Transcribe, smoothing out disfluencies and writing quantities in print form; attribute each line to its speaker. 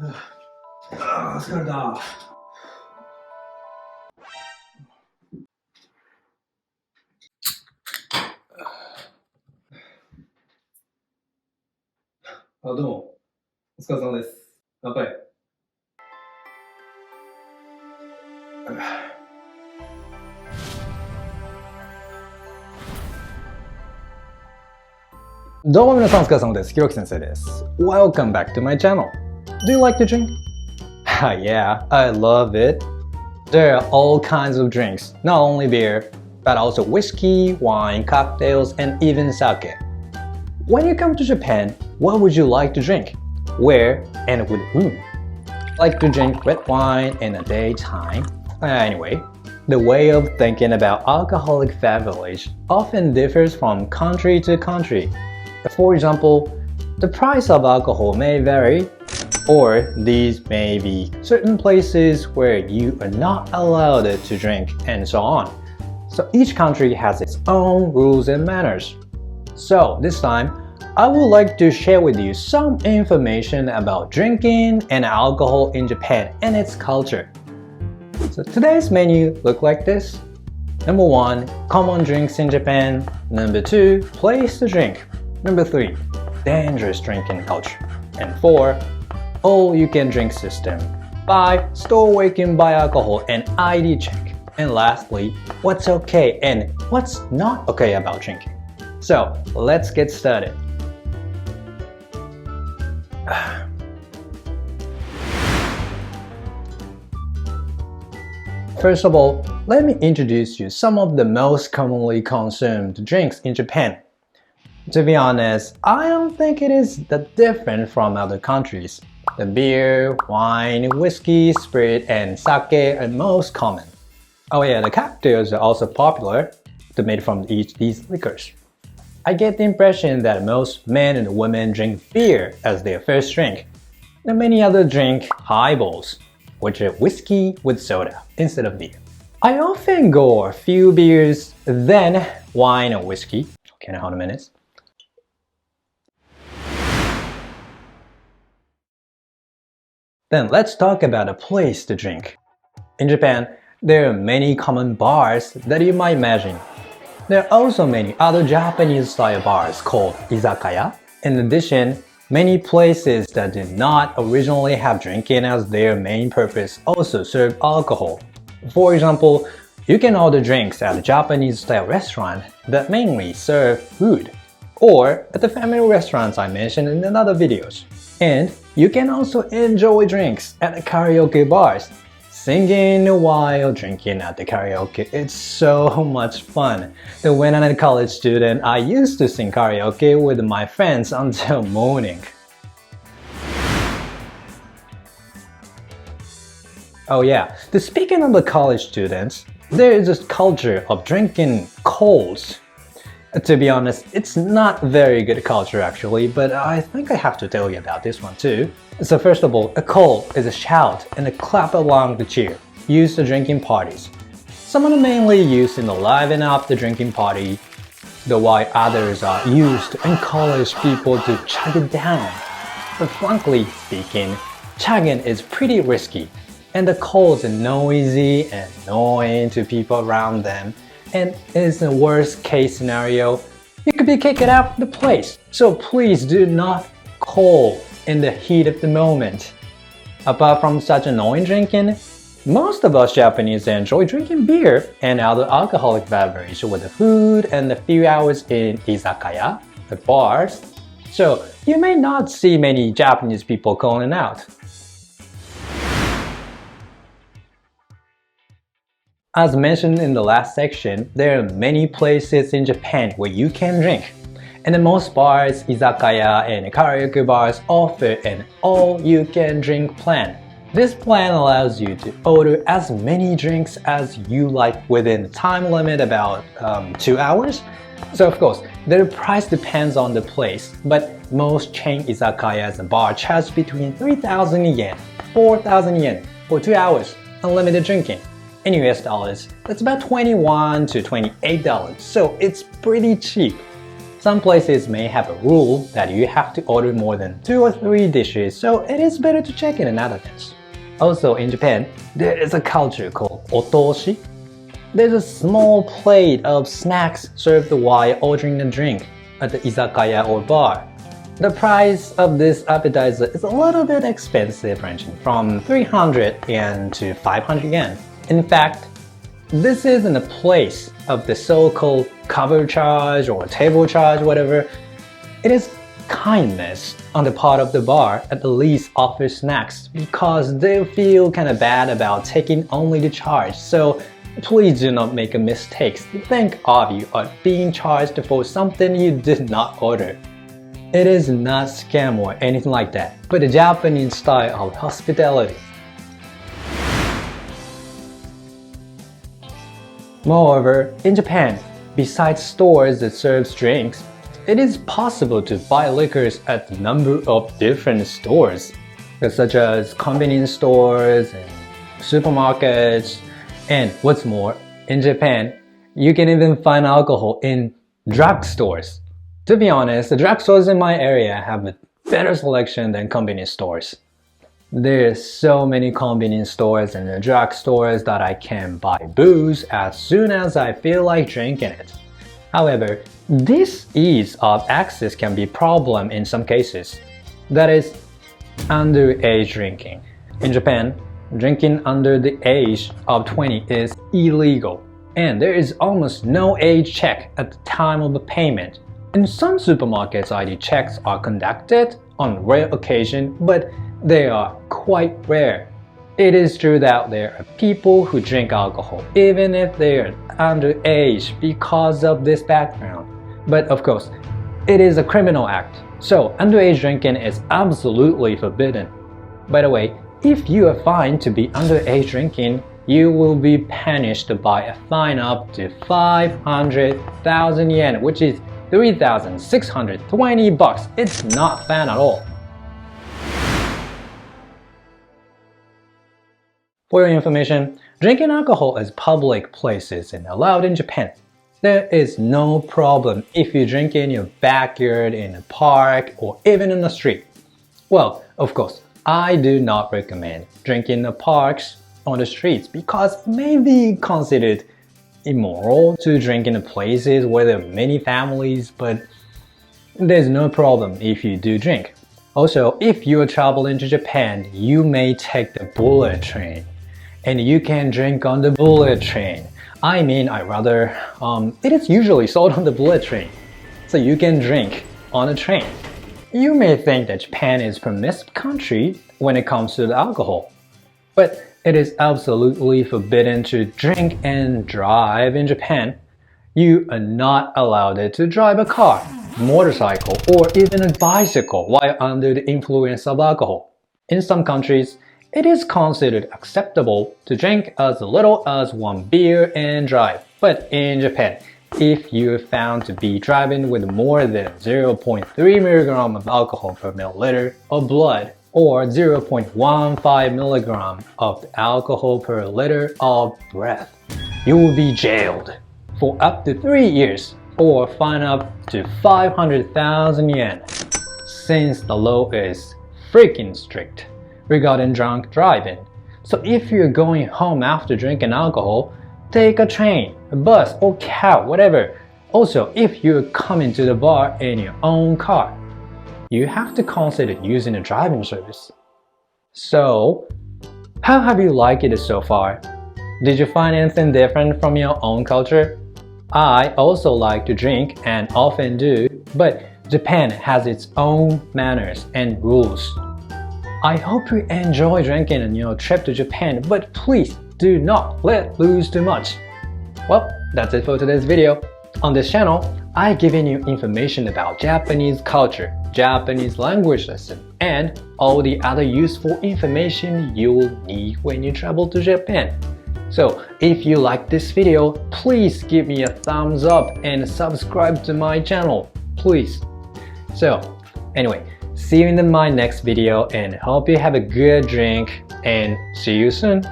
Speaker 1: 疲れた。どうも、お疲れ様です。乾杯。どうも皆さんお疲れ様です。ひろき先生です。Welcome back to my channel. Do you like to drink? Yeah, I love it. There are all kinds of drinks, not only beer, but also whiskey, wine, cocktails, and even sake. When you come to Japan, what would you like to drink? Where and with whom? Like to drink red wine in the daytime? Anyway, the way of thinking about alcoholic beverage often differs from country to country. For example, the price of alcohol may vary, or these may be certain places where you are not allowed to drink, and so on. So each country has its own rules and manners. So this time, I would like to share with you some information about drinking and alcohol in Japan and its culture. So today's menu look like this. Number 1, common drinks in Japan. Number 2, place to drink. Number 3, dangerous drinking culture. And 4, all-you-can-drink system. 5, store where you can buy alcohol and ID check. And lastly, what's okay and what's not okay about drinking. So let's get started. First of all, let me introduce you some of the most commonly consumed drinks in Japan. To be honest, I don't think it is that different from other countries. The beer, wine, whiskey, spirit, and sake are most common. Oh yeah, the cocktails are also popular, made from each these liquors. I get the impression that most men and women drink beer as their first drink, and many others drink highballs, which are whiskey with soda instead of beer. I often go a few beers, then wine or whiskey. Okay, now hold a minute. Then let's talk about a place to drink. In Japan, there are many common bars that you might imagine. There are also many other Japanese-style bars called izakaya. In addition, many places that did not originally have drinking as their main purpose also serve alcohol. For example, you can order drinks at a Japanese-style restaurant that mainly serve food, or at the family restaurants I mentioned in other videos. And you can also enjoy drinks at the karaoke bars. Singing while drinking at the karaoke, it's so much fun. When I'm a college student, I used to sing karaoke with my friends until morning. Oh yeah, speaking of the college students, there is this culture of drinking colds. To be honest, it's not very good culture actually, but I think I have to tell you about this one too. So first of all, a call is a shout and a clap along the cheer, used to drinking parties. Some are mainly used in the liven up the drinking party, while others are used to encourage people to chug it down. But frankly speaking, chugging is pretty risky, and the calls are noisy and annoying to people around them. And in the worst case scenario, you could be kicked out of the place. So please do not call in the heat of the moment. Apart from such annoying drinking, most of us Japanese enjoy drinking beer and other alcoholic beverages with the food and a few hours in izakaya, the bars. So you may not see many Japanese people calling out. As mentioned in the last section, there are many places in Japan where you can drink. And most bars, izakaya, and karaoke bars offer an all-you-can-drink plan. This plan allows you to order as many drinks as you like within a time limit about 2 hours. So of course, the price depends on the place, but most chain izakayas and bars charge between 3,000 yen, 4,000 yen for 2 hours unlimited drinking. In US dollars, that's about $21 to $28, so it's pretty cheap. Some places may have a rule that you have to order more than 2 or 3 dishes, so it is better to check in advance. Also in Japan, there is a culture called otoshi. There's a small plate of snacks served while ordering a drink at the izakaya or bar. The price of this appetizer is a little bit expensive, ranging from 300 yen to 500 yen. In fact, this isn't a place of the so-called cover charge or table charge, whatever. It is kindness on the part of the bar at least offer snacks because they feel kind of bad about taking only the charge. So please do not make a mistake. Think of you are being charged for something you did not order. It is not scam or anything like that, but a Japanese style of hospitality. Moreover, in Japan, besides stores that serves drinks, it is possible to buy liquors at a number of different stores, such as convenience stores and supermarkets. And what's more, in Japan, you can even find alcohol in drugstores. To be honest, the drugstores in my area have a better selection than convenience stores. There's so many convenience stores and drugstores that I can buy booze as soon as I feel like drinking it. However, this ease of access can be a problem in some cases. That is, underage drinking. In Japan, drinking under the age of 20 is illegal, and there is almost no age check at the time of the payment. In some supermarkets, ID checks are conducted on rare occasion, but they are quite rare. It is true that there are people who drink alcohol even if they are underage because of this background. But of course, it is a criminal act, so underage drinking is absolutely forbidden. By the way, if you are found to be underage drinking, you will be punished by a fine up to 500,000 yen, which is 3,620 bucks. It's not fun at all. For your information, drinking alcohol at public places is allowed in Japan. There is no problem if you drink in your backyard, in a park, or even in the street. Well, of course, I do not recommend drinking in the parks on the streets because it may be considered immoral to drink in the places where there are many families, but there's no problem if you do drink. Also, if you are traveling to Japan, you may take the bullet train. And you can drink on the bullet train. It is usually sold on the bullet train. So you can drink on a train. You may think that Japan is a permissive country when it comes to the alcohol. But it is absolutely forbidden to drink and drive in Japan. You are not allowed to drive a car, motorcycle, or even a bicycle while under the influence of alcohol. In some countries, it is considered acceptable to drink as little as 1 beer and drive. But in Japan, if you are found to be driving with more than 0.3 mg of alcohol per milliliter of blood or 0.15 mg of alcohol per liter of breath, you will be jailed for up to 3 years or fined up to 500,000 yen. Since the law is freaking strict regarding drunk driving. So if you're going home after drinking alcohol, take a train, a bus, or cab, whatever. Also, if you're coming to the bar in your own car, you have to consider using a driving service. So, how have you liked it so far? Did you find anything different from your own culture? I also like to drink and often do, but Japan has its own manners and rules. I hope you enjoy drinking on your trip to Japan, but please do not let loose too much. Well, that's it for today's video. On this channel, I've given you information about Japanese culture, Japanese language lesson, and all the other useful information you'll need when you travel to Japan. So, if you like this video, please give me a thumbs up and subscribe to my channel, please. So, anyway, see you in my next video and hope you have a good drink and see you soon.